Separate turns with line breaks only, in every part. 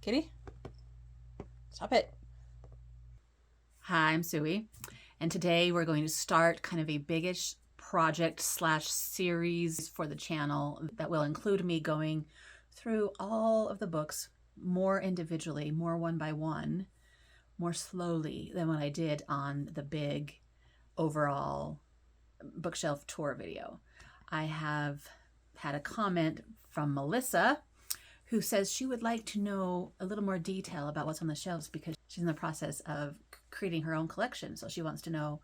Kitty, stop it. Hi, I'm Suey, and today we're going to start kind of a biggish project slash series for the channel that will include me going through all of the books more individually, more one by one, more slowly than what I did on the big overall bookshelf tour video. I have had a comment from Melisa who says she would like to know a little more detail about what's on the shelves because she's in the process of creating her own collection. So she wants to know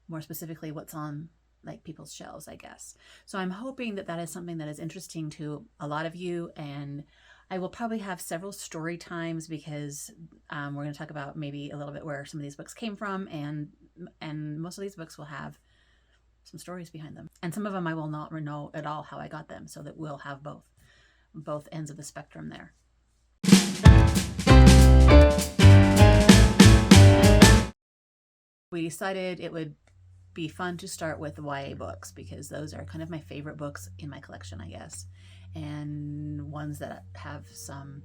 more specifically what's on like people's shelves, I guess. So I'm hoping that that is something that is interesting to a lot of you, and I will probably have several story times because we're going to talk about maybe a little bit where some of these books came from, and most of these books will have some stories behind them, and some of them I will not know at all how I got them, so that we'll have both ends of the spectrum there. We decided it would be fun to start with YA books because those are kind of my favorite books in my collection, I guess, and ones that have some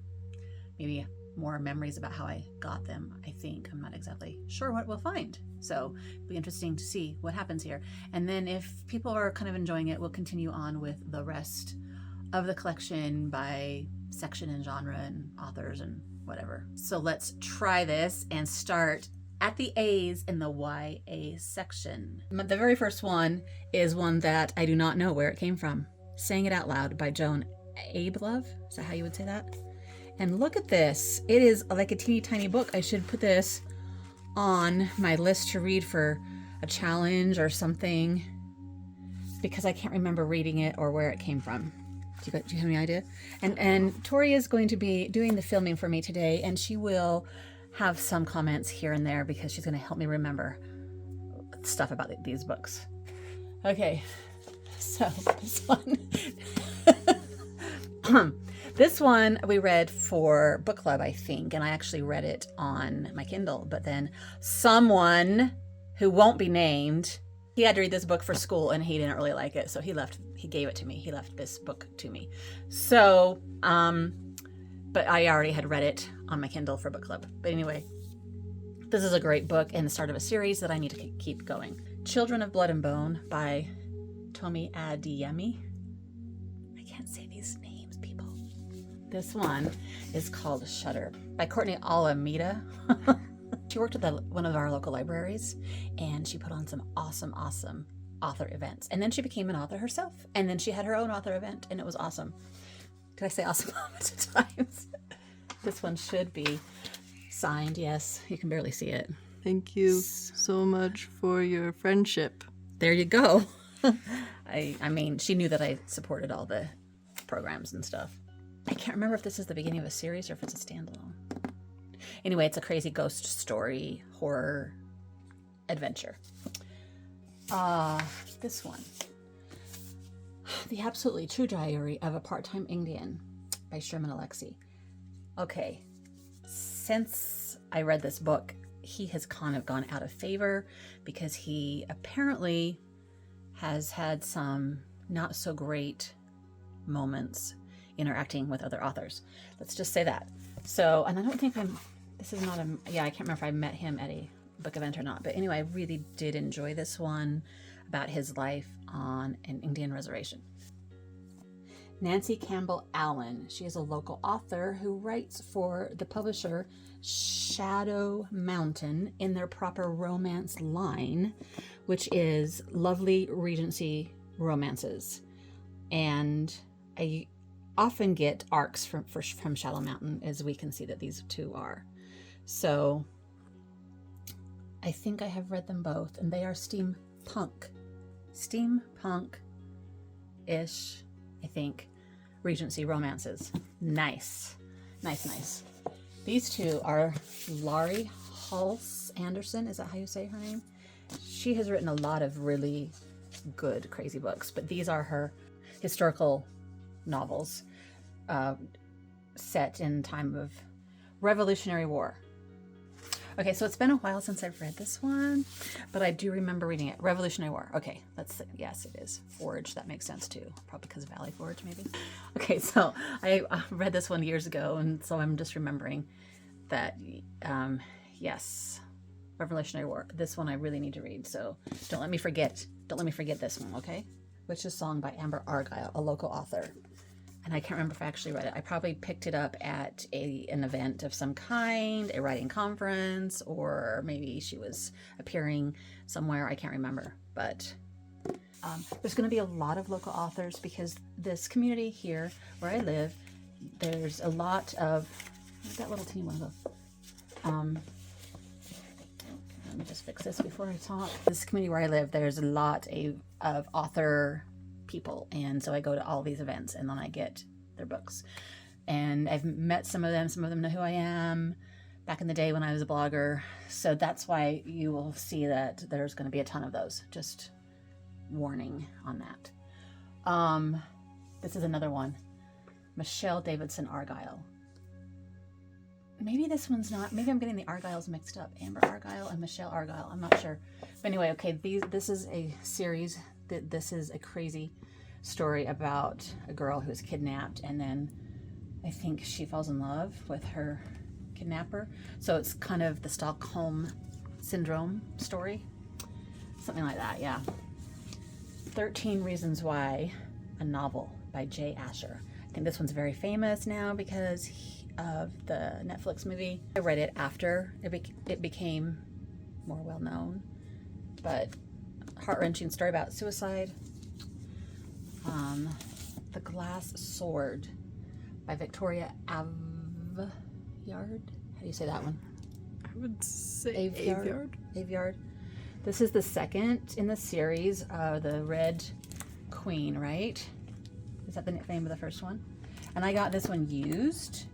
maybe more memories about how I got them. I think I'm not exactly sure what we'll find, so it'll be interesting to see what happens here. And then if people are kind of enjoying it, we'll continue on with the rest of the collection by section and genre and authors and whatever. So let's try this and start at the A's in the YA section. The very first one is one that I do not know where it came from. Saying It Out Loud by Joan Abelove. Is that how you would say that? And look at this. It is like a teeny tiny book. I should put this on my list to read for a challenge or something because I can't remember reading it or where it came from. Do you have any idea? And Tori is going to be doing the filming for me today, and she will have some comments here and there because she's going to help me remember stuff about these books. Okay, so this one. This one we read for book club, I think, and I actually read it on my Kindle, but then someone who won't be named, he had to read this book for school and he didn't really like it, so he gave it to me. He left this book to me. So, but I already had read it on my Kindle for book club. But anyway, this is a great book and the start of a series that I need to keep going. Children of Blood and Bone by Tomi Adeyemi. I can't say these names, people. This one is called Shudder by Courtney Alameda. She worked at one of our local libraries, and she put on some awesome author events. And then she became an author herself. And then she had her own author event, and it was awesome. Did I say awesome a bunch of times? This one should be signed. Yes, you can barely see it.
Thank you so much for your friendship.
There you go. I mean, she knew that I supported all the programs and stuff. I can't remember if this is the beginning of a series or if it's a standalone. Anyway, it's a crazy ghost story, horror, adventure. This one. The Absolutely True Diary of a Part-Time Indian by Sherman Alexie. Okay, since I read this book, he has kind of gone out of favor because he apparently has had some not so great moments interacting with other authors. Let's just say that. So, and I don't think this is not yeah, I can't remember if I met him at a book event or not. But anyway, I really did enjoy this one about his life on an Indian reservation. Nancy Campbell Allen. She is a local author who writes for the publisher Shadow Mountain in their proper romance line, which is lovely Regency romances. And I often get arcs from Shadow Mountain, as we can see that these two are. So I think I have read them both, and they are steampunk-ish, I think, Regency romances. Nice. These two are Laurie Halse Anderson. Is that how you say her name? She has written a lot of really good, crazy books, but these are her historical novels set in time of Revolutionary War. Okay, so it's been a while since I've read this one, but I do remember reading it. Revolutionary War. Okay, yes, it is. Forge, that makes sense too. Probably because of Valley Forge, maybe. Okay, so I read this one years ago, and so I'm just remembering that, yes, Revolutionary War. This one I really need to read, so don't let me forget. Don't let me forget this one, okay? Which is Song by Amber Argyle, a local author. And I can't remember if I actually read it. I probably picked it up at an event of some kind, a writing conference, or maybe she was appearing somewhere. I can't remember. But there's going to be a lot of local authors because this community here where I live, there's a lot of... Where's that little teeny one of those? Let me just fix this before I talk. This community where I live, there's a lot of author people, and so I go to all these events and then I get their books, and I've met some of them know who I am back in the day when I was a blogger, so that's why you will see that there's going to be a ton of those. Just warning on that. This is another one, Michelle Davidson Argyle. Maybe this one's not, maybe I'm getting the Argyles mixed up. Amber Argyle and Michelle Argyle, I'm not sure. But anyway, okay, this is a series. This is a crazy story about a girl who's kidnapped, and then I think she falls in love with her kidnapper. So it's kind of the Stockholm Syndrome story. Something like that, yeah. 13 Reasons Why, a novel by Jay Asher. I think this one's very famous now because of the Netflix movie. I read it after it became more well known, but heart-wrenching story about suicide. The Glass Sword by Victoria Aveyard. How do you say that one?
I would say
Aveyard. This is the second in the series, the Red Queen, right? Is that the name of the first one? And I got this one used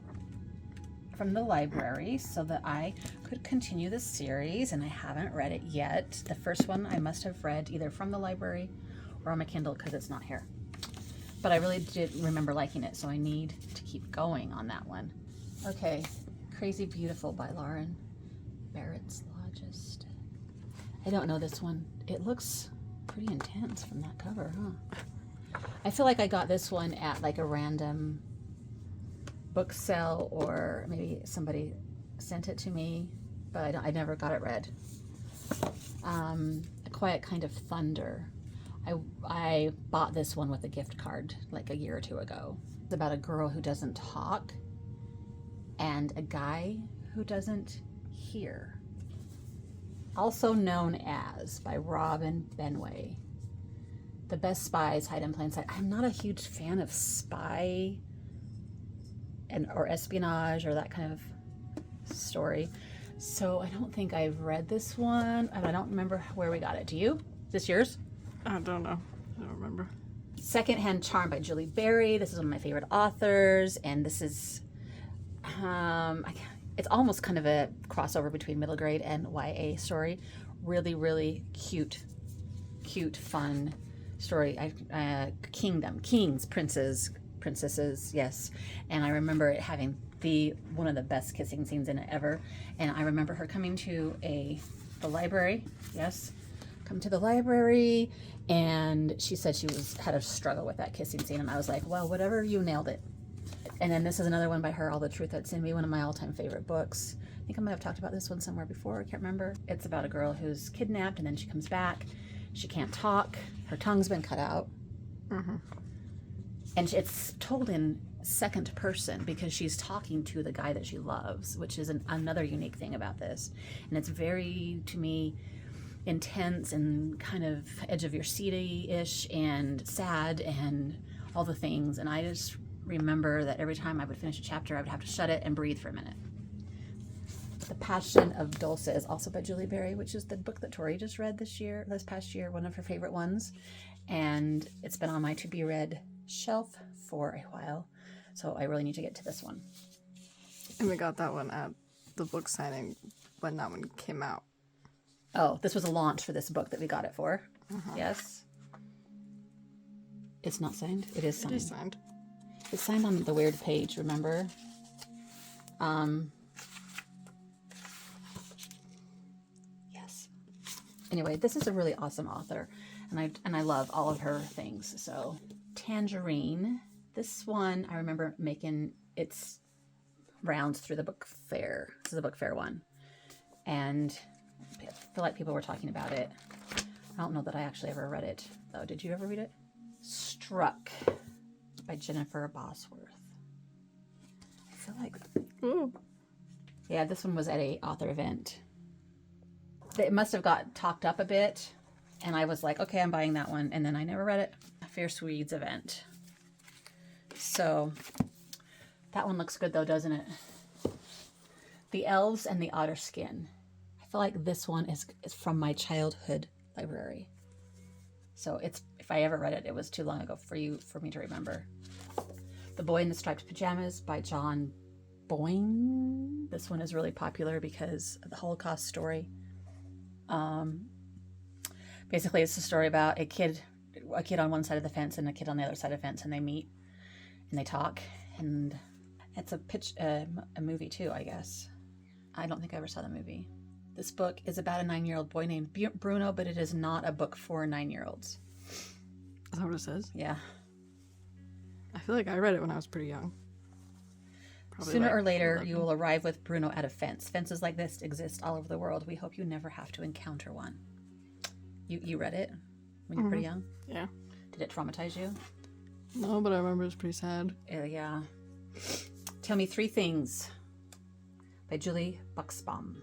from the library so that I could continue the series, and I haven't read it yet. The first one I must have read either from the library or on my Kindle because it's not here. But I really did remember liking it, so I need to keep going on that one. Okay, Crazy Beautiful by Lauren Barrett's Logist. I don't know this one. It looks pretty intense from that cover, huh? I feel like I got this one at like a random book sale, or maybe somebody sent it to me, but I never got it read. A Quiet Kind of Thunder. I bought this one with a gift card like a year or two ago. It's about a girl who doesn't talk and a guy who doesn't hear. Also known as by Robin Benway. The Best Spies Hide in Plain Sight. I'm not a huge fan of spy or espionage or that kind of story, so I don't think I've read this one, and I don't remember where we got it. Do you? Is this yours?
I don't know. I don't remember.
Secondhand Charm by Julie Berry. This is one of my favorite authors, and this is it's almost kind of a crossover between middle grade and YA story. Really, really cute, fun story. Kings, princesses, yes. And I remember it having one of the best kissing scenes in it ever. And I remember her coming to the library, yes, come to the library, and she said she had a struggle with that kissing scene, and I was like, well, whatever, you nailed it. And then this is another one by her, All the Truth That's in Me, one of my all-time favorite books. I think I might have talked about this one somewhere before, I can't remember. It's about a girl who's kidnapped, and then she comes back. She can't talk, her tongue's been cut out.
Mm-hmm.
And it's told in second person because she's talking to the guy that she loves, which is another unique thing about this. And it's very, to me, intense and kind of edge of your seat-ish and sad and all the things. And I just remember that every time I would finish a chapter, I would have to shut it and breathe for a minute. The Passion of Dulce is also by Julie Berry, which is the book that Tori just read this past year, one of her favorite ones. And it's been on my to-be-read shelf for a while, so I really need to get to this one.
And we got that one at the book signing when that one came out.
Oh, this was a launch for this book that we got it for. Yes. It's not signed? It is signed.
It is signed.
It's signed on the weird page, remember? Anyway, this is a really awesome author, and I love all of her things. So Tangerine, this one I remember making its rounds through the book fair. This is a book fair one, and I feel like people were talking about it. I don't know that I actually ever read it though. Did you ever read it? Struck by Jennifer Bosworth. I feel like,
Ooh.
yeah, this one was at a author event. It must have got talked up a bit, and I was like, okay, I'm buying that one, and then I never read it. Fierce Weeds event. So that one looks good though, doesn't it? The Elves and the Otter Skin. I feel like this one is from my childhood library. So it's, if I ever read it, it was too long ago for me to remember. The Boy in the Striped Pajamas by John Boyne. This one is really popular because of the Holocaust story. Basically it's a story about a kid on one side of the fence and a kid on the other side of the fence, and they meet and they talk, and it's a movie too, I guess. I don't think I ever saw the movie. This book is about a 9-year-old boy named Bruno, but it is not a book for 9-year-olds.
Is that what it says?
Yeah.
I feel like I read it when I was pretty young. Probably
Sooner
like
or later,
11.
you will arrive with Bruno at a fence. Fences like this exist all over the world. We hope you never have to encounter one. You read it when you were pretty young?
Yeah.
Did it traumatize you?
No, but I remember it was pretty sad.
Yeah. Tell Me 3 Things by Julie Buxbaum.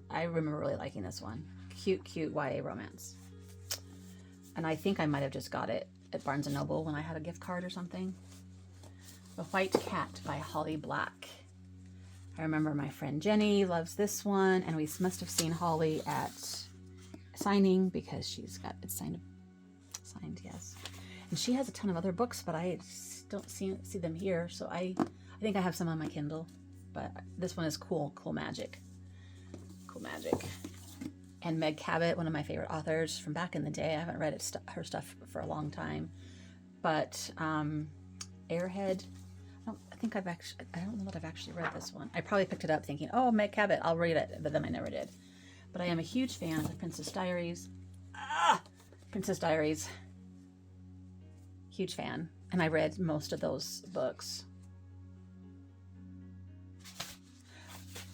I remember really liking this one. Cute YA romance. And I think I might have just got it at Barnes & Noble when I had a gift card or something. The White Cat by Holly Black. I remember my friend Jenny loves this one, and we must have seen Holly at signing because she's got it signed, yes. And she has a ton of other books, but I don't see them here, so I think I have some on my Kindle. But this one is cool magic. Cool magic. And Meg Cabot, one of my favorite authors from back in the day. I haven't read her stuff for a long time. But Airhead, I don't know that I've actually read this one. I probably picked it up thinking, oh, Meg Cabot, I'll read it, but then I never did. But I am a huge fan of the Princess Diaries. Princess Diaries. Huge fan. And I read most of those books.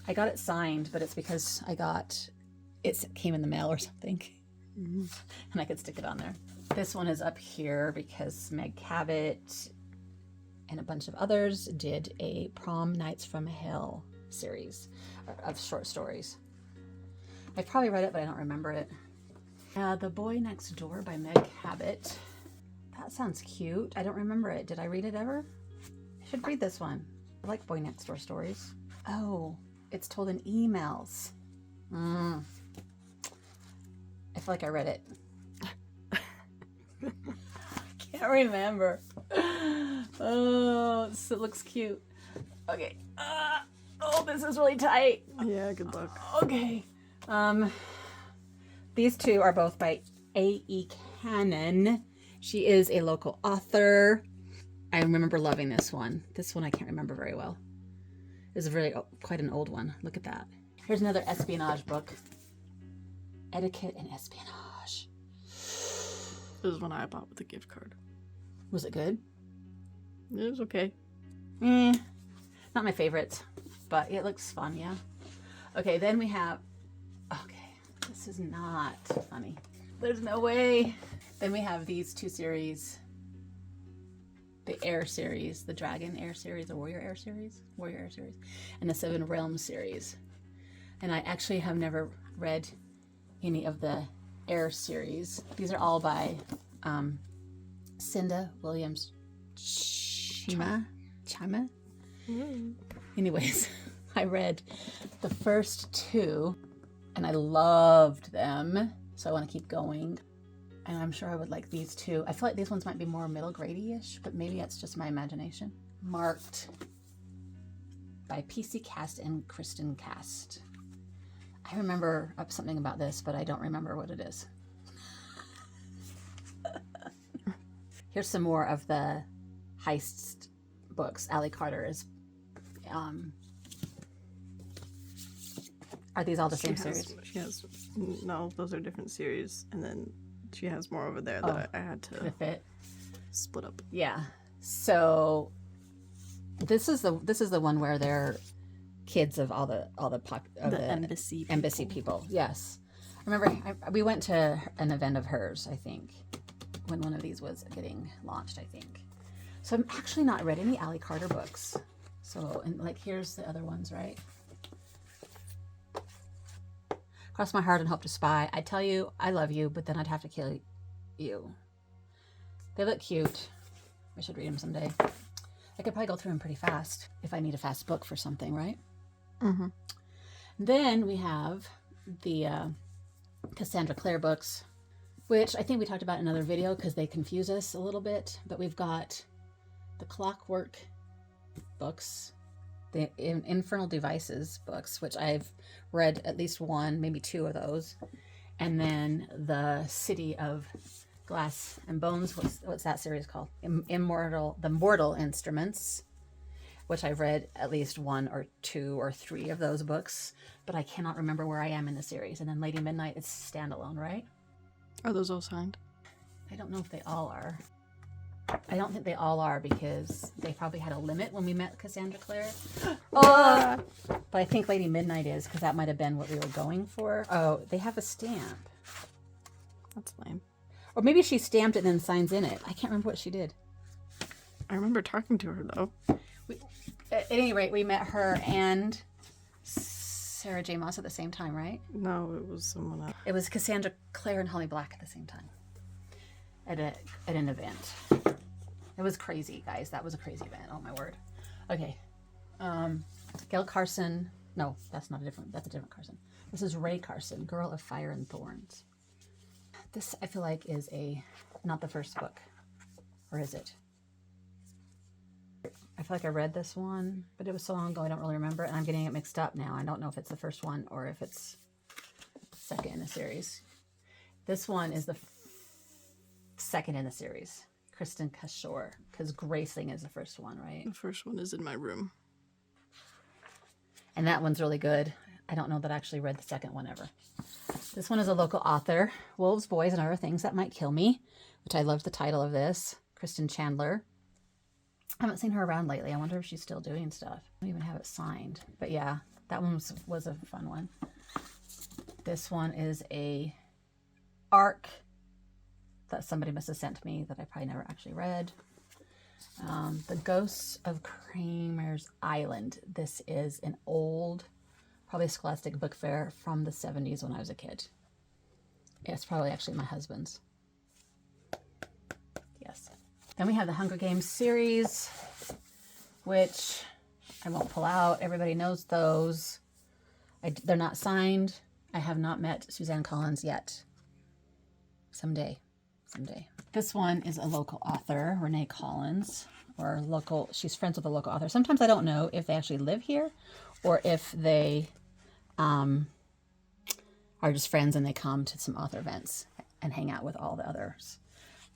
I got it signed, but it's because it came in the mail or something. Mm-hmm. And I could stick it on there. This one is up here because Meg Cabot and a bunch of others did a Prom Nights from Hell series of short stories. I've probably read it, but I don't remember it. The Boy Next Door by Meg Cabot. That sounds cute. I don't remember it. Did I read it ever? I should read this one. I like Boy Next Door stories. Oh, it's told in emails. I feel like I read it. Can't remember. Oh, it looks cute. Okay. Oh, this is really tight.
Yeah, good luck.
Okay. These two are both by A.E. Cannon. She is a local author. I remember loving this one. This one I can't remember very well. It's quite an old one. Look at that. Here's another espionage book. Etiquette and Espionage.
This is one I bought with a gift card.
Was it good?
It was okay.
Not my favorite, but it looks fun, yeah. Okay, then we have... Okay, this is not funny. There's no way. Then we have these two series. The Air series, the Dragon Air series, the Warrior Air series, and the Seven Realms series. And I actually have never read any of the Air series. These are all by Cinda Williams Chima. Anyways, I read the first two and I loved them, so I want to keep going. And I'm sure I would like these two. I feel like these ones might be more middle grade-ish, but maybe it's just my imagination. Marked by PC Cast and Kristen Cast. I remember something about this, but I don't remember what it is. Here's some more of the heist books. Allie Carter is... Are these all the
She
same
has,
series?
she has, no, those are different series. And then she has more over there
Oh,
that I had to
fit.
split up.
Yeah. So this is the one where they're kids of all the embassy people. Yes. I remember we went to an event of hers, I think, when one of these was getting launched, I think. So I'm actually not read any Ally Carter books. So, and like, here's the other ones, right? Cross my heart and hope to spy. I tell you, I love you, but then I'd have to kill you. They look cute. I should read them someday. I could probably go through them pretty fast if I need a fast book for something, right?
Mm-hmm.
Then we have the Cassandra Clare books, which I think we talked about in another video because they confuse us a little bit. But we've got the Clockwork books, the Infernal Devices books, which I've read at least one, maybe two of those. And then the City of Glass and Bones. What's that series called? The Mortal Instruments, which I've read at least one or two or three of those books, but I cannot remember where I am in the series. And then Lady Midnight is standalone, right?
Are those all signed?
I don't know if they all are. I don't think they all are because they probably had a limit when we met Cassandra Clare. Oh, but I think Lady Midnight is because that might have been what we were going for. Oh, they have a stamp.
That's lame.
Or maybe she stamped it and then signs in it. I can't remember what she did.
I remember talking to her, though.
At any rate, we met her and Sarah J. Maas at the same time, right?
No, it was someone else.
It was Cassandra Clare and Holly Black at the same time at an event. It was crazy, guys. That was a crazy event. Oh, my word. Okay. Gail Carson. No, that's a different Carson. This is Ray Carson, Girl of Fire and Thorns. This, I feel like, is not the first book. Or is it? I feel like I read this one, but it was so long ago I don't really remember, and I'm getting it mixed up now. I don't know if it's the first one or if it's second in the series. This one is the second in the series. Kristen Cashore, because Graceling is the first one, right?
The first one is in my room.
And that one's really good. I don't know that I actually read the second one ever. This one is a local author, Wolves, Boys, and Other Things That Might Kill Me, which I love the title of this. Kristen Chandler. I haven't seen her around lately. I wonder if she's still doing stuff. I don't even have it signed. But yeah, that one was a fun one. This one is a arc that somebody must have sent me that I probably never actually read. The Ghosts of Kramer's Island. This is an old, probably Scholastic book fair from the 70s when I was a kid. It's probably actually my husband's. Yes. Then we have the Hunger Games series, which I won't pull out. Everybody knows those. They're not signed. I have not met Suzanne Collins yet. Someday. This one is a local author, Renee Collins, she's friends with a local author. Sometimes I don't know if they actually live here or if they are just friends and they come to some author events and hang out with all the others.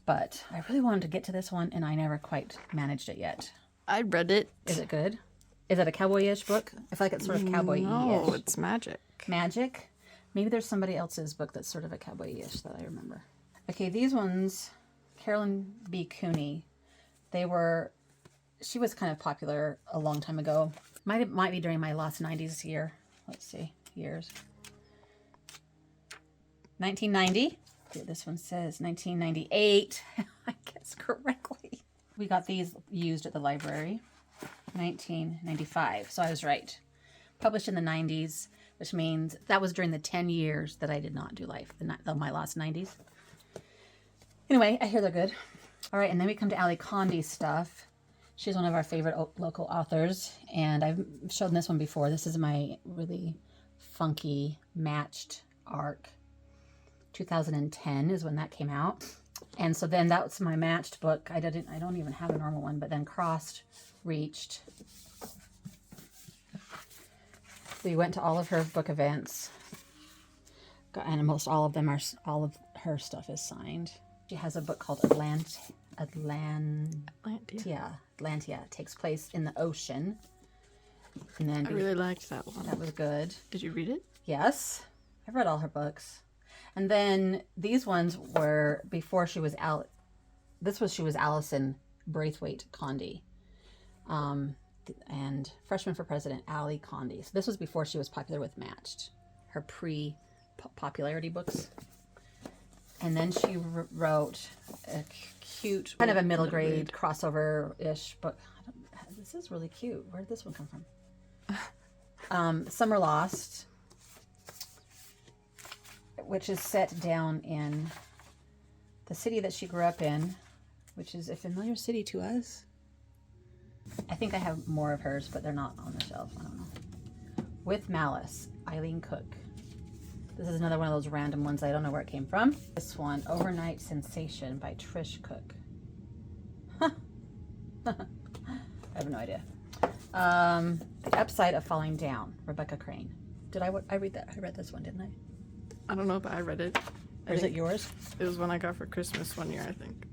But I really wanted to get to this one and I never quite managed it yet.
I read it.
Is it good? Is it a cowboy-ish book? I feel like it's sort of cowboy-ish.
No, it's magic.
Magic? Maybe there's somebody else's book that's sort of a cowboy-ish that I remember. Okay, these ones, Carolyn B. Cooney, she was kind of popular a long time ago. Might be during my last 90s year. Let's see, years. 1990. This one says 1998. I guess correctly. We got these used at the library. 1995. So I was right. Published in the 90s, which means that was during the 10 years that I did not do life, my last 90s. Anyway, I hear they're good. All right, and then we come to Ali Condi's stuff. She's one of our favorite local authors, and I've shown this one before. This is my really funky matched arc. 2010 is when that came out. And so then that was my matched book. I don't even have a normal one, but then Crossed reached. We went to all of her book events. And almost all of her stuff is signed. She has a book called Atlantia. It takes place in the ocean. And then
I really liked that one.
that was good.
Did you read it?
Yes, I've read all her books. And then these ones were before she was she was Allison Braithwaite Condie. And Freshman for President, Allie Condie. So this was before she was popular with Matched. Her pre-popularity books. And then she wrote a cute, kind of a middle grade crossover-ish book. This is really cute. Where did this one come from? Summer Lost, which is set down in the city that she grew up in, which is a familiar city to us. I think I have more of hers, but they're not on the shelf. I don't know. With Malice, Eileen Cook. This is another one of those random ones. I don't know where it came from. This one, Overnight Sensation by Trish Cook. I have no idea. The Upside of Falling Down, Rebecca Crane. Did I read that? I read this one, didn't I?
I don't know, but I read it.
Or is it yours?
It was one I got for Christmas one year, I think.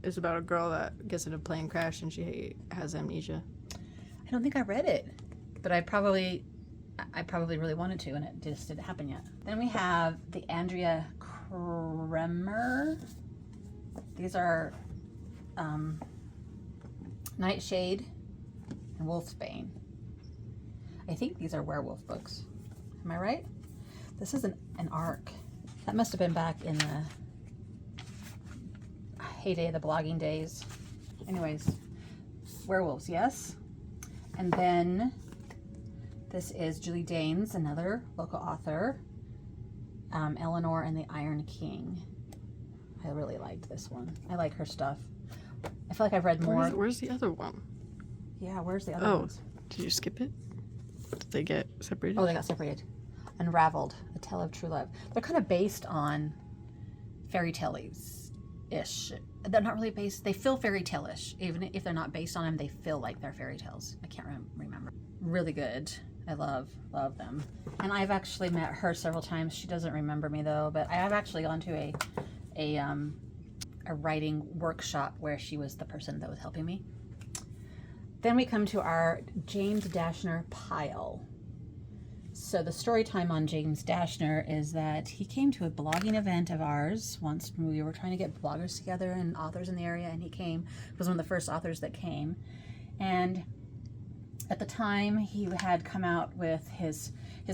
It's about a girl that gets in a plane crash and she has amnesia.
I don't think I read it, but I probably really wanted to, and it just didn't happen yet. Then we have the Andrea Kremer. These are Nightshade and Wolfsbane. I think these are werewolf books. Am I right? This is an arc. That must have been back in the heyday of the blogging days. Anyways, werewolves, yes. And then this is Julie Danes, another local author. Eleanor and the Iron King. I really liked this one. I like her stuff. I feel like I've read more.
Where's the other one?
Yeah, where's the other ones?
Did you skip it? Did they get separated?
Oh, they got separated. Unraveled, A Tale of True Love. They're kind of based on fairy tales-ish. They're not really based, they feel fairy tale-ish. Even if they're not based on them, they feel like they're fairy tales. I can't remember. Really good. I love them. And I've actually met her several times. She doesn't remember me though, but I have actually gone to a writing workshop where she was the person that was helping me. Then we come to our James Dashner pile. So the story time on James Dashner is that he came to a blogging event of ours once when we were trying to get bloggers together and authors in the area, and he was one of the first authors that came. And at the time, he had come out with his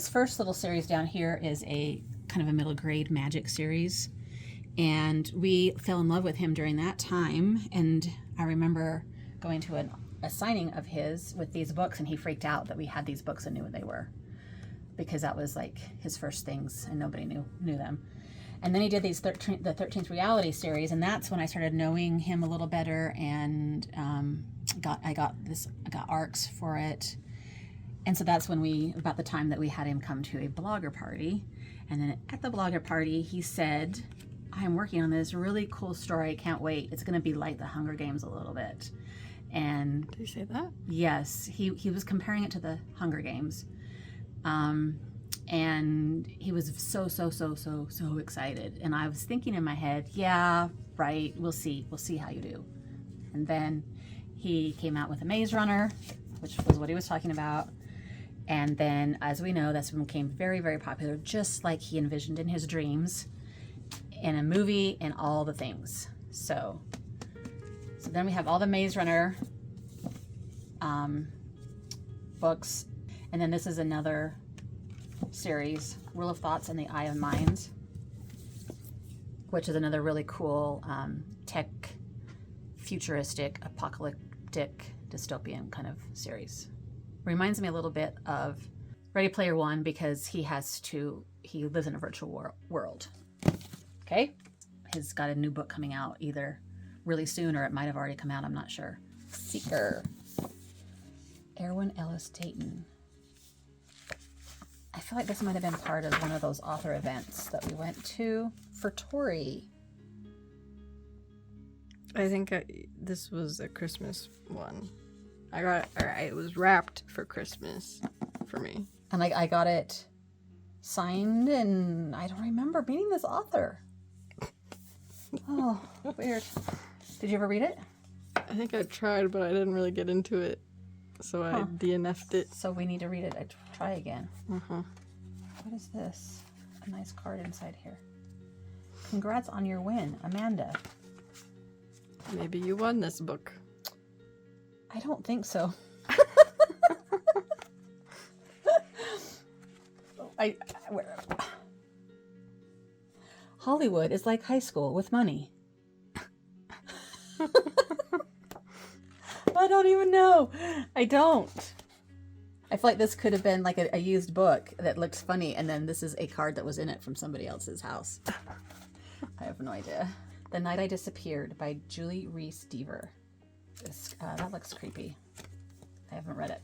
first little series down here is a kind of a middle grade magic series. And we fell in love with him during that time. And I remember going to a signing of his with these books, and he freaked out that we had these books and knew what they were, because that was like his first things and nobody knew them. And then he did the 13th Reality series, and that's when I started knowing him a little better, and I got arcs for it. And so that's when about the time that we had him come to a blogger party. And then at the blogger party, he said, I'm working on this really cool story. I can't wait. It's going to be like the Hunger Games a little bit. And
did he say that?
Yes, he was comparing it to the Hunger Games. And he was so excited. And I was thinking in my head, yeah, right, we'll see how you do. And then he came out with a Maze Runner, which was what he was talking about. And then, as we know, that's when it became very, very popular, just like he envisioned in his dreams, in a movie and all the things. So then we have all the Maze Runner books. And then this is another series, Wheel of Thoughts and the Eye of Minds, which is another really cool tech, futuristic, apocalyptic, dystopian kind of series. Reminds me a little bit of Ready Player One, because he lives in a virtual world. Okay? He's got a new book coming out either really soon or it might have already come out, I'm not sure. Seeker. Erwin Ellis Dayton. I feel like this might have been part of one of those author events that we went to for Tori.
I think this was a Christmas one. It was wrapped for Christmas for me.
And I got it signed, and I don't remember meeting this author. Oh, weird. Did you ever read it?
I think I tried, but I didn't really get into it. so I DNF'd it.
So we need to read it. I try again.
Uh-huh.
What is this? A nice card inside here. Congrats on your win, Amanda.
Maybe you won this book.
I don't think so. Hollywood is like high school with money. I don't even know. I don't. I feel like this could have been like a used book that looked funny, and then this is a card that was in it from somebody else's house. I have no idea. The Night I Disappeared by Julie Reese Deaver. That looks creepy. I haven't read it.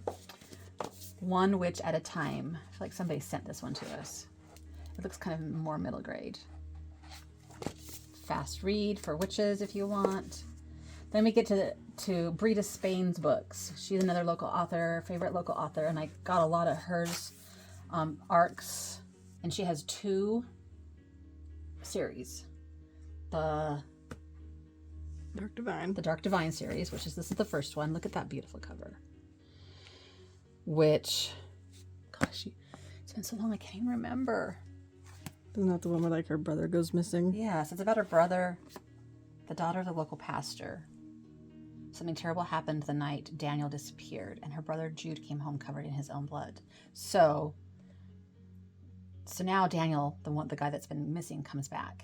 One Witch at a Time. I feel like somebody sent this one to us. It looks kind of more middle grade. Fast read for witches if you want. Then we get to Brita Spain's books. She's another local author, favorite local author, and I got a lot of hers arcs, and she has 2 series. The Dark Divine series, which is, this is the first one. Look at that beautiful cover. Which, gosh, it's been so long I can't even remember.
Isn't that the one where like her brother goes missing?
Yes, it's about her brother, the daughter of the local pastor. Something terrible happened the night Daniel disappeared, and her brother Jude came home covered in his own blood. So now Daniel, the guy that's been missing, comes back.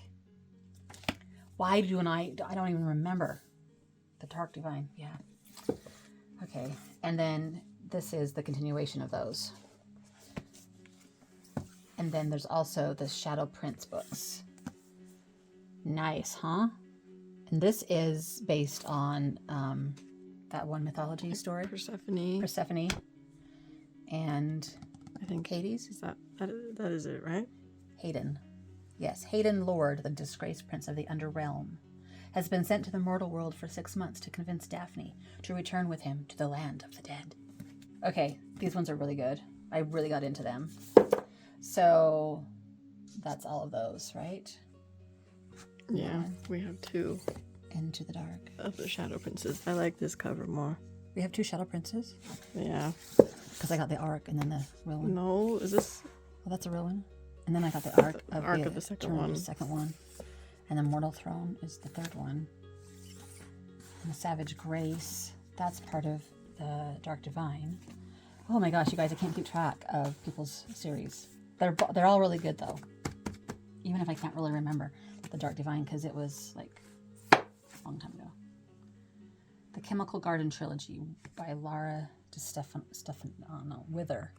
Why do I don't even remember. The Dark Divine, yeah. Okay, and then this is the continuation of those. And then there's also the Shadow Prince books. Nice, huh? And this is based on that one mythology story. Persephone. And I think Hades.
Is that is it, right?
Hayden. Yes, Hayden Lord, the disgraced prince of the Underrealm, has been sent to the mortal world for 6 months to convince Daphne to return with him to the land of the dead. Okay, these ones are really good. I really got into them. So that's all of those, right?
Yeah, we have 2.
Into the Dark.
Of the Shadow Princes. I like this cover more.
We have 2 Shadow Princes?
Yeah.
Because I got the arc and then the real one.
No, is this?
Well, that's a real one. And then I got the arc
of the second one.
And the Mortal Throne is the 3rd one. And the Savage Grace, that's part of the Dark Divine. Oh my gosh, you guys, I can't keep track of people's series. They're all really good though. Even if I can't really remember the Dark Divine, because it was like a long time ago. The Chemical Garden Trilogy by Lara Wither.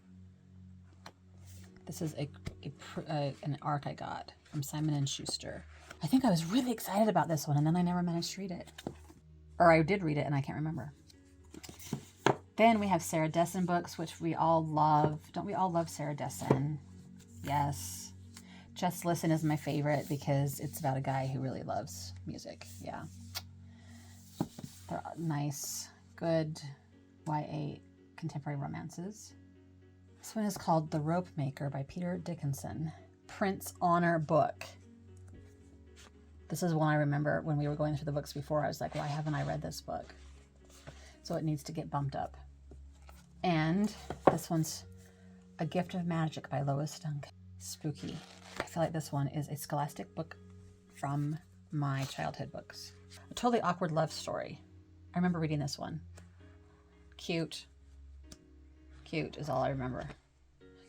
This is an arc I got from Simon & Schuster. I think I was really excited about this one, and then I never managed to read it. Or I did read it, and I can't remember. Then we have Sarah Dessen books, which we all love. Don't we all love Sarah Dessen? Yes. Just Listen is my favorite because it's about a guy who really loves music. Yeah. They're nice, good YA contemporary romances. This one is called The Rope Maker by Peter Dickinson. Prince Honor book. This is one I remember when we were going through the books before. I was like, why haven't I read this book? So it needs to get bumped up. And this one's A Gift of Magic by Lois Duncan. Spooky. I feel like this one is a scholastic book from my childhood books. A Totally Awkward Love Story. I remember reading this one. Cute. Cute is all I remember.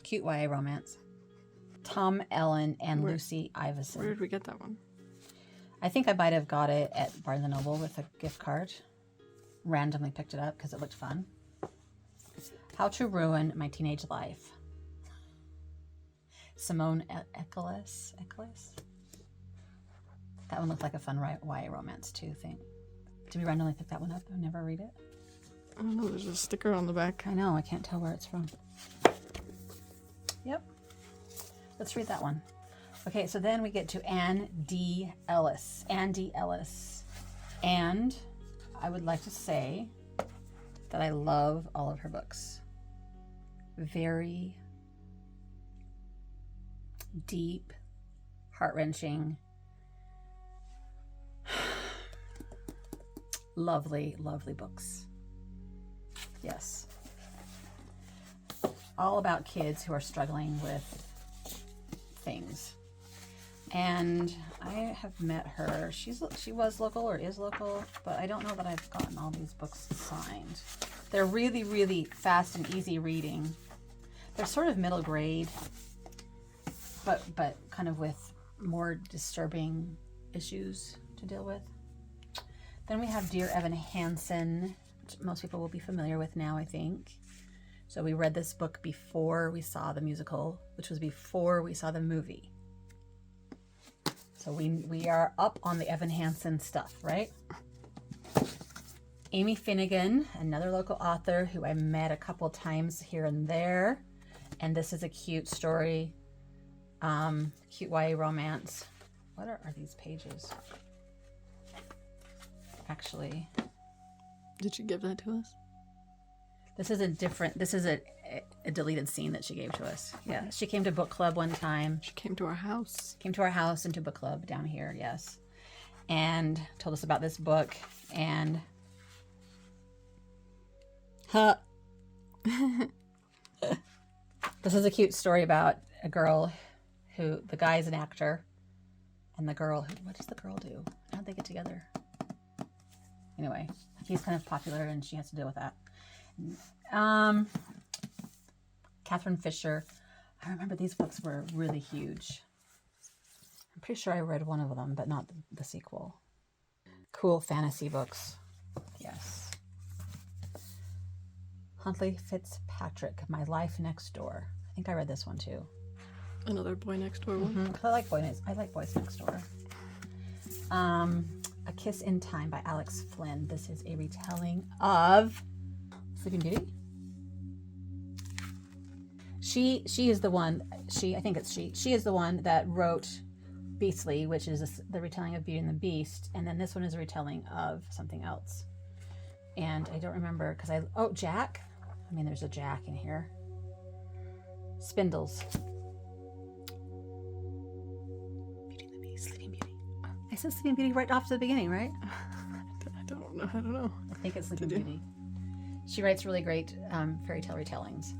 Cute YA romance. Tom Ellen and Lucy Iveson.
Where did we get that one?
I think I might have got it at Barnes & Noble with a gift card. Randomly picked it up because it looked fun. How to Ruin My Teenage Life. Simone Eccles. That one looked like a fun YA romance too, I think. Did we randomly pick that one up and never read it?
I don't know, there's a sticker on the back.
I know, I can't tell where it's from. Yep. Let's read that one. Okay, so then we get to Anne D. Ellis. Anne D. Ellis. And I would like to say that I love all of her books. Very deep, heart-wrenching, lovely, lovely books. Yes. all about kids who are struggling with things. And I have met her. She was local or is local, but I don't know that I've gotten all these books signed. They're really, really fast and easy reading. They're sort of middle grade, but kind of with more disturbing issues to deal with. Then we have Dear Evan Hansen, which most people will be familiar with now, I think. So we read this book before we saw the musical, which was before we saw the movie. So we are up on the Evan Hansen stuff, right? Amy Finnegan, another local author who I met a couple times here and there. And this is a cute story, cute YA romance. What are these pages? Actually.
Did she give that to us?
This is a deleted scene that she gave to us. Yeah, she came to book club one time.
She came to our house.
Came to our house and to book club down here, yes. And told us about this book. And this is a cute story about a girl who, the guy is an actor, and the girl, what does the girl do? How'd they get together? Anyway, he's kind of popular and she has to deal with that. Catherine Fisher. I remember these books were really huge. I'm pretty sure I read one of them, but not the sequel. Cool fantasy books. Yes. Huntley Fitzpatrick, My Life Next Door. I think I read this one too.
Another Boy Next Door one.
I like Boys Next Door. A Kiss in Time by Alex Flynn. This is a retelling of Sleeping Beauty. She is the one. She is the one that wrote Beastly, which is the retelling of Beauty and the Beast, and then this one is a retelling of something else. And I don't remember because Jack. I mean, there's a Jack in here. Spindles. Beauty and the Beast, Sleeping Beauty. I said Sleeping Beauty right off to the beginning, right?
I don't know.
I think it's Sleeping Beauty. She writes really great fairy tale retellings.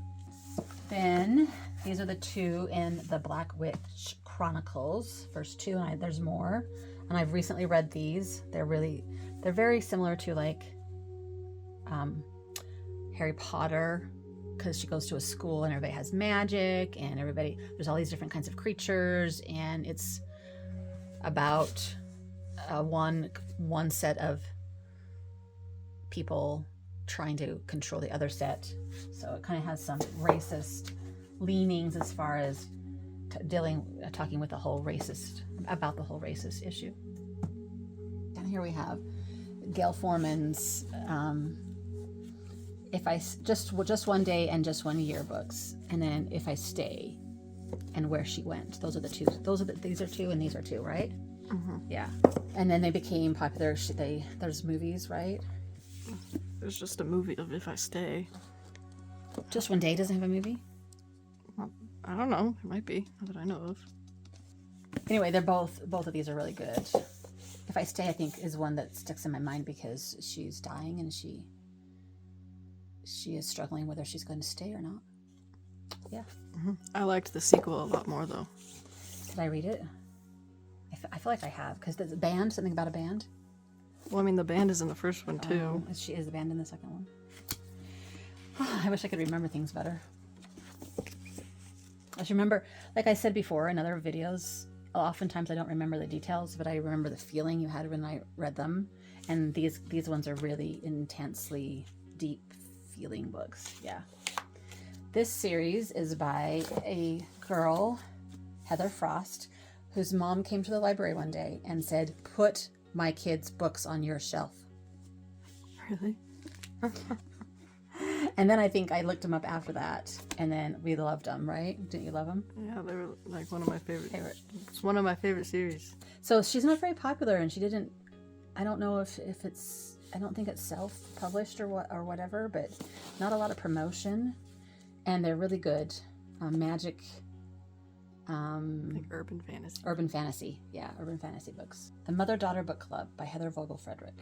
Then these are the two in the Black Witch Chronicles. First two, and there's more. And I've recently read these. They're very similar to like Harry Potter, because she goes to a school and everybody has magic and there's all these different kinds of creatures, and it's about one set of people trying to control the other set. So it kind of has some racist leanings as far as talking with about the whole racist issue. Down here we have Gail Foreman's If I just one day and just one year books, and then If I Stay and Where She Went. Those are the two. These are two and these are two, right?
Mm-hmm.
Yeah. And then they became popular. There's movies, right?
There's just a movie of If I Stay.
Just One Day doesn't have a movie?
Well, I don't know. It might be. Not that I know of.
Anyway, they're both of these are really good. If I Stay, I think, is one that sticks in my mind because she's dying and she is struggling whether she's going to stay or not. Yeah.
Mm-hmm. I liked the sequel a lot more, though.
Did I read it? I feel like I have, because there's a band, something about a band.
Well, I mean, the band is in the first one, too.
Is the band in the second one? I wish I could remember things better. I just remember, like I said before in other videos, oftentimes I don't remember the details, but I remember the feeling you had when I read them. And these ones are really intensely deep feeling books. Yeah. This series is by a girl, Heather Frost, whose mom came to the library one day and said, "Put my kids' books on your shelf."
Really?
And then I think I looked them up after that, and then we loved them, right? Didn't you love them?
Yeah, they were like one of my favorite. It's one of my favorite series.
So she's not very popular, and she didn't. I don't know if it's. I don't think it's self-published or whatever, but not a lot of promotion, and they're really good. Magic.
Like urban fantasy.
Urban fantasy, yeah, urban fantasy books. The Mother-Daughter Book Club by Heather Vogel Frederick.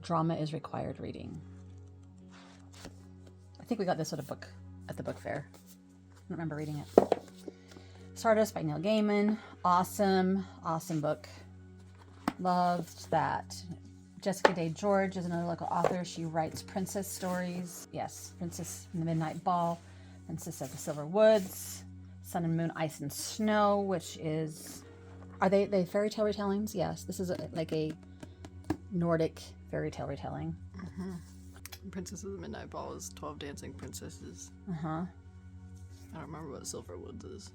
Drama is required reading. I think we got this at a book at the book fair. I don't remember reading it. Stardust by Neil Gaiman. Awesome book. Loved that. Jessica Day George is another local author. She writes princess stories. Yes, Princess in the Midnight Ball, Princess of the Silver Woods, Sun and Moon, Ice and Snow, which is... Are they fairy tale retellings? Yes, this is like a Nordic fairy tale retelling.
Mm-hmm. Princess of the Midnight Ball is 12 Dancing Princesses.
Uh-huh.
I don't remember what Silver Woods is.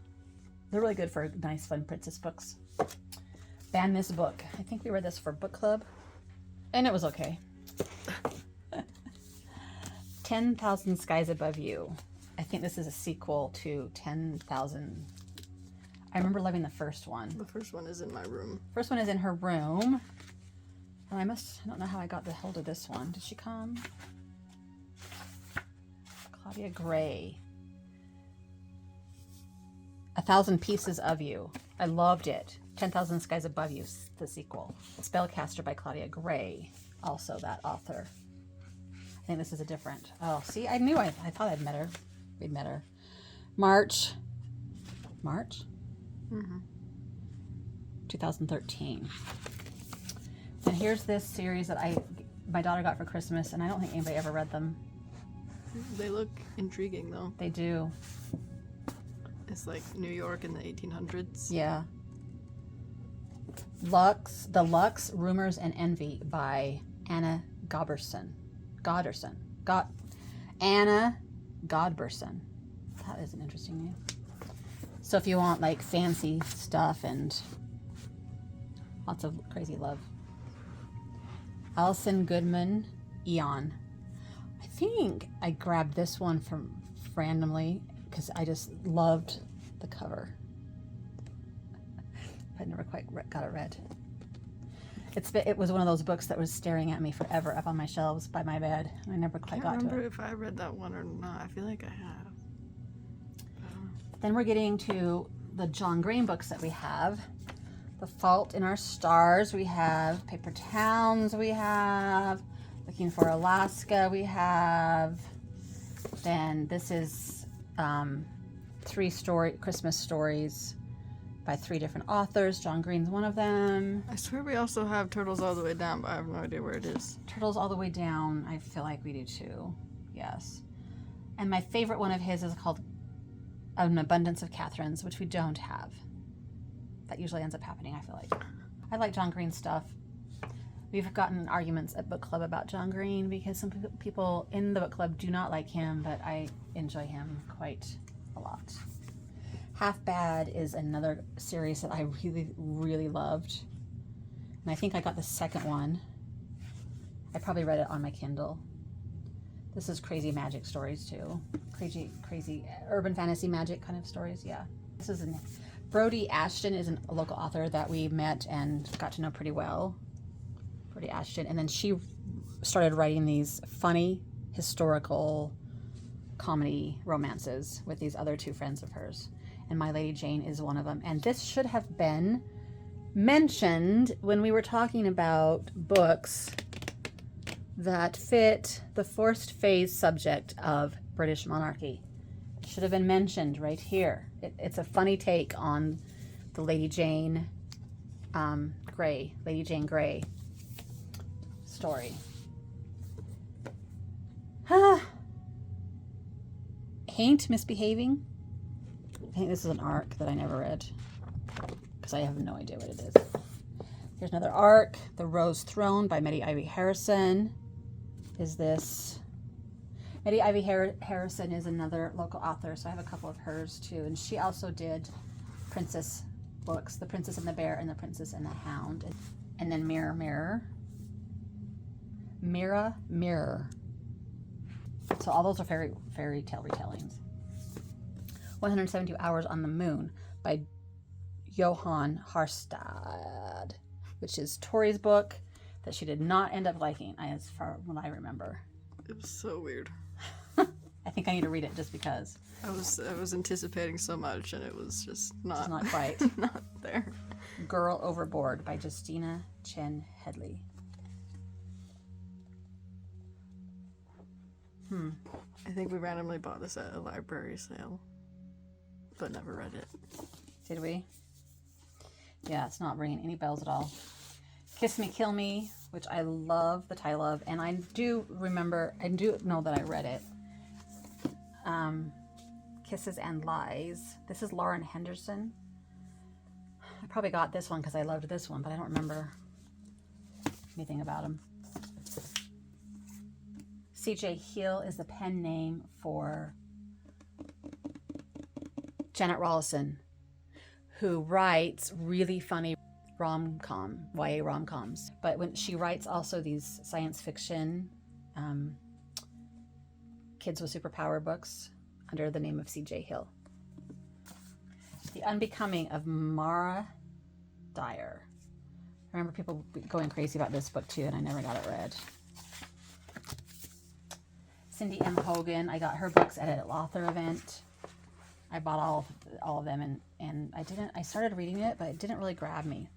They're really good for nice, fun princess books. Ban This Book. I think we read this for book club, and it was okay. 10,000 Skies Above You. I think this is a sequel to 10,000. I remember loving the first one.
The first one is in my room.
First one is in her room. And I don't know how I got the hold of this one. Did she come? Claudia Gray. 1,000 Pieces of You. I loved it. 10,000 Skies Above You, the sequel. Spellcaster by Claudia Gray. Also that author. I think this is a different... Oh, see? I knew I thought I'd met her. We'd met her. March?
Mm-hmm.
2013. And here's this series that my daughter got for Christmas, and I don't think anybody ever read them.
They look intriguing, though.
They do.
It's like New York in the 1800s.
Yeah. The Lux, Rumors, and Envy by Anna Godberson. Anna Godberson. That is an interesting name. So if you want like fancy stuff and lots of crazy love. Alison Goodman, Eon. I think I grabbed this one from randomly because I just loved the cover. I never quite got it read. It was one of those books that was staring at me forever up on my shelves by my bed. I never quite got to it.
I can't remember if I read that one or not. I feel like I have.
Then we're getting to the John Green books that we have. The Fault in Our Stars, we have Paper Towns, we have Looking for Alaska, we have, then this is 3 Christmas stories by 3 different authors. John Green's one of them.
I swear we also have Turtles All the Way Down, but I have no idea where it is.
Turtles All the Way Down, I feel like we do too, yes. And my favorite one of his is called An Abundance of Catherines, which we don't have. That usually ends up happening, I feel like. I like John Green stuff. We've gotten arguments at book club about John Green because some people in the book club do not like him, but I enjoy him quite a lot. Half Bad is another series that I really, really loved. And I think I got the second one. I probably read it on my Kindle. This is crazy magic stories too. Crazy urban fantasy magic kind of stories, yeah. This is Brody Ashton is a local author that we met and got to know pretty well. Brody Ashton. And then she started writing these funny, historical comedy romances with these other 2 friends of hers. And My Lady Jane is one of them. And this should have been mentioned when we were talking about books that fit the first phase subject of British monarchy. Should have been mentioned right here. It's a funny take on the Lady Jane Grey story. Haint Misbehaving. I think this is an arc that I never read because I have no idea what it is. Here's another arc. The Rose Throne by Meddy Ivy Harrison. Is this... Meddy Ivy Harrison is another local author, so I have a couple of hers too. And she also did princess books, The Princess and the Bear and The Princess and the Hound. And then Mirror, Mirror. Mirror, Mirror. So all those are fairy tale retellings. 172 Hours on the Moon by Johan Harstad, which is Tori's book that she did not end up liking, as far as what I remember.
It was so weird.
I think I need to read it just because.
I was anticipating so much, and it was just not
quite.
not there.
Girl Overboard by Justina Chen Headley.
I think we randomly bought this at a library sale, but never read it.
Did we? Yeah, it's not ringing any bells at all. Kiss Me, Kill Me, which I love the title of, and I do know that I read it. Kisses and Lies. This is Lauren Henderson. I probably got this one because I loved this one, but I don't remember anything about him. C.J. Hill is the pen name for Janet Rawlinson, who writes really funny YA rom-coms. But when she writes also these science fiction kids with superpower books under the name of C.J. Hill. The Unbecoming of Mara Dyer. I remember people going crazy about this book too, and I never got it read. Cindy M. Hogan. I got her books at an author event. I bought all of them, and I started reading it, but it didn't really grab me.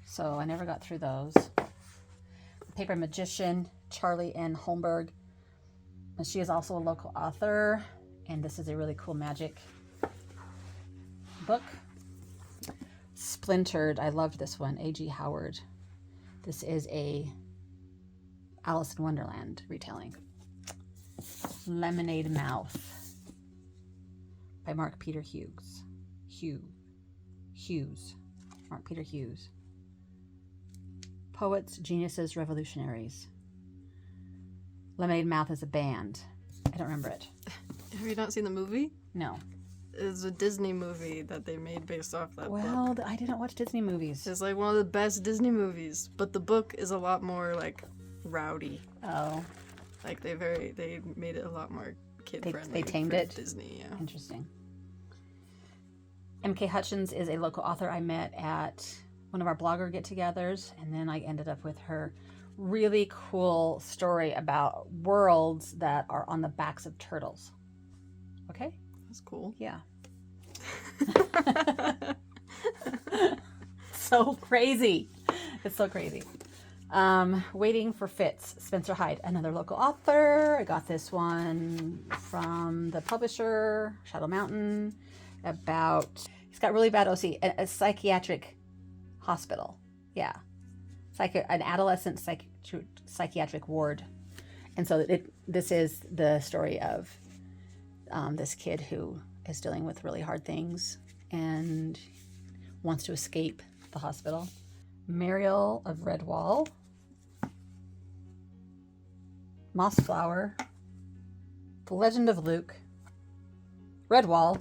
So I never got through those. The Paper Magician, Charlie N. Holmberg. And she is also a local author, and this is a really cool magic book. Splintered. I loved this one. A.G. Howard. This is a Alice in Wonderland retelling. Lemonade Mouth by Mark Peter Hughes. Mark Peter Hughes. Poets, Geniuses, Revolutionaries. Lemonade Mouth is a band. I don't remember it.
Have you not seen the movie?
No.
It's a Disney movie that they made based off that book.
Well, I didn't watch Disney movies.
It's like one of the best Disney movies, but the book is a lot more like rowdy.
Oh.
Like they made it a lot more kid friendly.
They tamed it.
Disney, yeah.
Interesting. M.K. Hutchins is a local author I met at one of our blogger get-togethers, and then I ended up with her really cool story about worlds that are on the backs of turtles. Okay?
That's cool.
Yeah. So crazy. It's so crazy. Waiting for Fitz, Spencer Hyde, another local author. I got this one from the publisher, Shadow Mountain, about, he's got really bad OC, a psychiatric hospital. Yeah. An adolescent psychiatric ward. And so this is the story of this kid who is dealing with really hard things and wants to escape the hospital. Mariel of Redwall. Mossflower. The Legend of Luke. Redwall.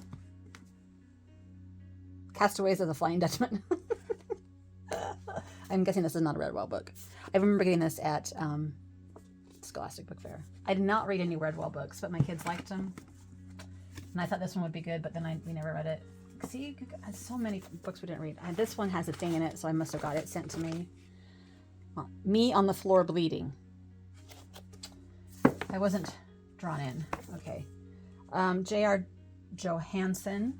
Castaways of the Flying Dutchman. I'm guessing this is not a Redwall book. I remember getting this at Scholastic Book Fair. I did not read any Redwall books, but my kids liked them. And I thought this one would be good, but then we never read it. See, so many books we didn't read. This one has a thing in it, so I must have got it sent to me. Me on the Floor Bleeding. I wasn't drawn in. Okay. J.R. Johansson.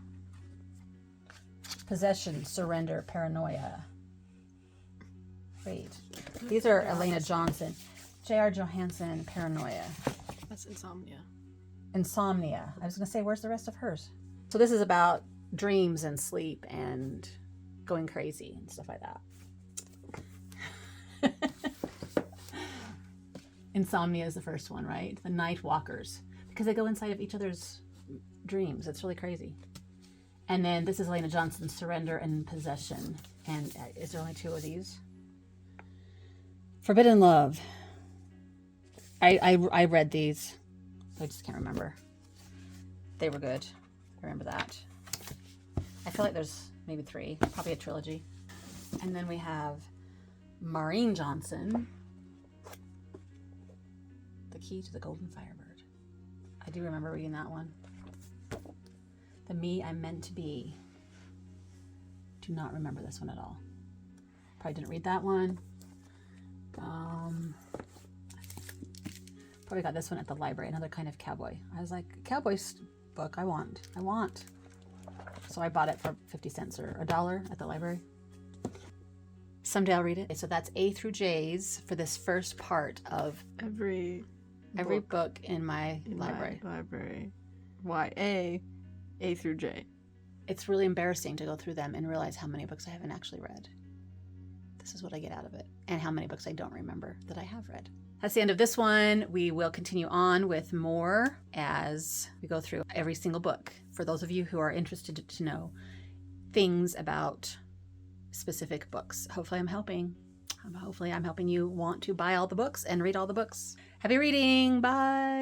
Possession, Surrender, Paranoia. Wait. These are Elena Johnson. J.R. Johansson, Paranoia.
That's Insomnia.
Insomnia. I was going to say, where's the rest of hers? So this is about dreams and sleep and going crazy and stuff like that. Insomnia is the first one, right? The Night Walkers. Because they go inside of each other's dreams. It's really crazy. And then this is Elena Johnson's Surrender and Possession. And is there only 2 of these? Forbidden Love. I read these. I just can't remember. They were good. I remember that. I feel like there's maybe 3. Probably a trilogy. And then we have Maureen Johnson. The Key to the Golden Firebird. I do remember reading that one. The Me I'm Meant to Be. Do not remember this one at all. Probably didn't read that one. Probably got this one at the library, Another Kind of Cowboy. I was like, cowboy book, I want. So I bought it for 50 cents or $1 at the library. Someday I'll read it. So that's A through J's for this first part of...
Every
every book in my library.
YA, A through J.
It's really embarrassing to go through them and realize how many books I haven't actually read. This is what I get out of it, and how many books I don't remember that I have read. That's the end of this one. We will continue on with more as we go through every single book. For those of you who are interested to know things about specific books, hopefully I'm helping. Hopefully I'm helping you want to buy all the books and read all the books. Happy reading. Bye.